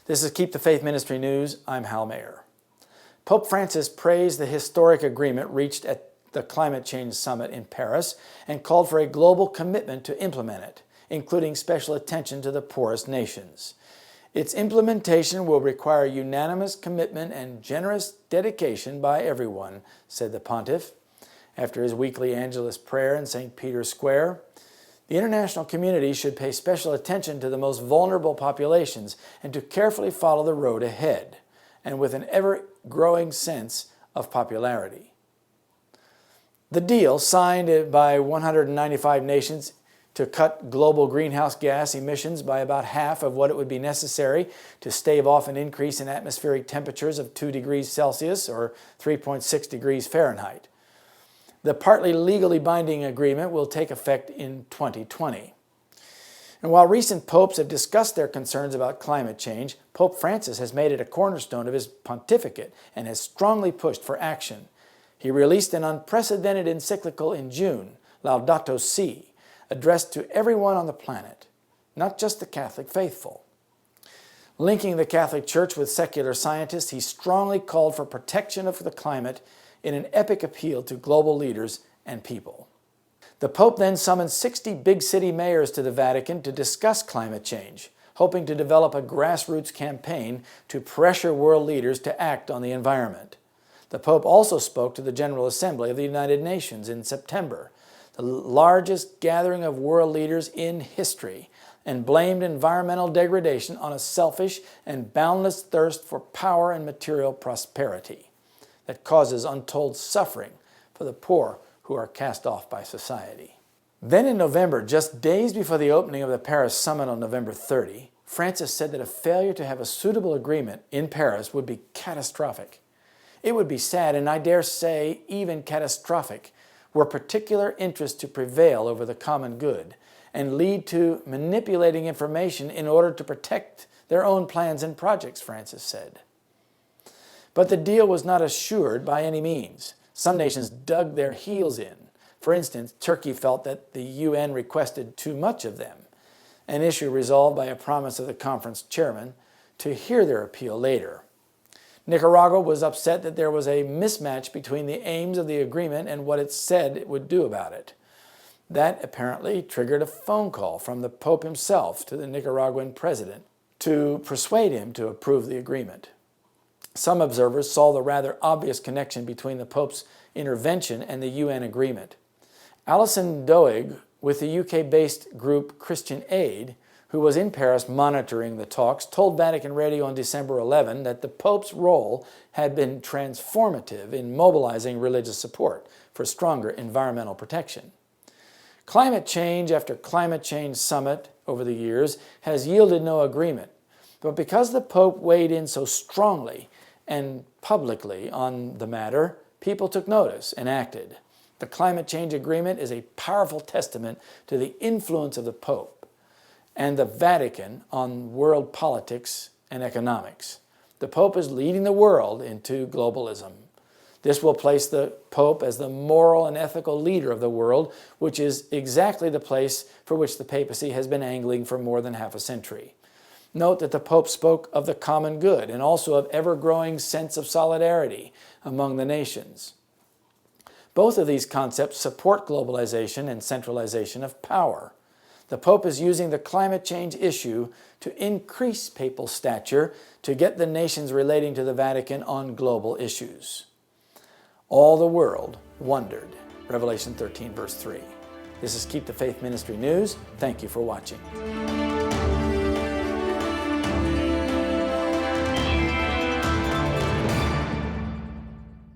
This is Keep the Faith Ministry News. I'm Hal Mayer. Pope Francis praised the historic agreement reached at the Climate Change Summit in Paris and called for a global commitment to implement it, including special attention to the poorest nations. Its implementation will require unanimous commitment and generous dedication by everyone, said the pontiff. After his weekly Angelus prayer in St. Peter's Square, the international community should pay special attention to the most vulnerable populations and to carefully follow the road ahead, and with an ever-growing sense of popularity. The deal, signed by 195 nations to cut global greenhouse gas emissions by about half of what it would be necessary to stave off an increase in atmospheric temperatures of 2 degrees Celsius or 3.6 degrees Fahrenheit. The partly legally binding agreement will take effect in 2020. And while recent popes have discussed their concerns about climate change, Pope Francis has made it a cornerstone of his pontificate and has strongly pushed for action. He released an unprecedented encyclical in June, Laudato Si', addressed to everyone on the planet, not just the Catholic faithful. Linking the Catholic Church with secular scientists, he strongly called for protection of the climate in an epic appeal to global leaders and people. The Pope then summoned 60 big city mayors to the Vatican to discuss climate change, hoping to develop a grassroots campaign to pressure world leaders to act on the environment. The Pope also spoke to the General Assembly of the United Nations in September, the largest gathering of world leaders in history, and blamed environmental degradation on a selfish and boundless thirst for power and material prosperity that causes untold suffering for the poor who are cast off by society. Then in November, just days before the opening of the Paris summit on November 30, Francis said that a failure to have a suitable agreement in Paris would be catastrophic. It would be sad, and I dare say even catastrophic, were particular interest to prevail over the common good and lead to manipulating information in order to protect their own plans and projects, Francis said. But the deal was not assured by any means. Some nations dug their heels in. For instance, Turkey felt that the UN requested too much of them, an issue resolved by a promise of the conference chairman to hear their appeal later. Nicaragua was upset that there was a mismatch between the aims of the agreement and what it said it would do about it. That apparently triggered a phone call from the Pope himself to the Nicaraguan president to persuade him to approve the agreement. Some observers saw the rather obvious connection between the Pope's intervention and the UN agreement. Alison Doig, with the UK-based group Christian Aid, who was in Paris monitoring the talks, told Vatican Radio on December 11 that the Pope's role had been transformative in mobilizing religious support for stronger environmental protection. Climate change after climate change summit over the years has yielded no agreement, but because the Pope weighed in so strongly and publicly on the matter, people took notice and acted. The climate change agreement is a powerful testament to the influence of the Pope and the Vatican on world politics and economics. The Pope is leading the world into globalism. This will place the Pope as the moral and ethical leader of the world, which is exactly the place for which the papacy has been angling for more than half a century. Note that the Pope spoke of the common good and also of ever-growing sense of solidarity among the nations. Both of these concepts support globalization and centralization of power. The Pope is using the climate change issue to increase papal stature to get the nations relating to the Vatican on global issues. All the world wondered. Revelation 13, verse 3. This is Keep the Faith Ministry News. Thank you for watching.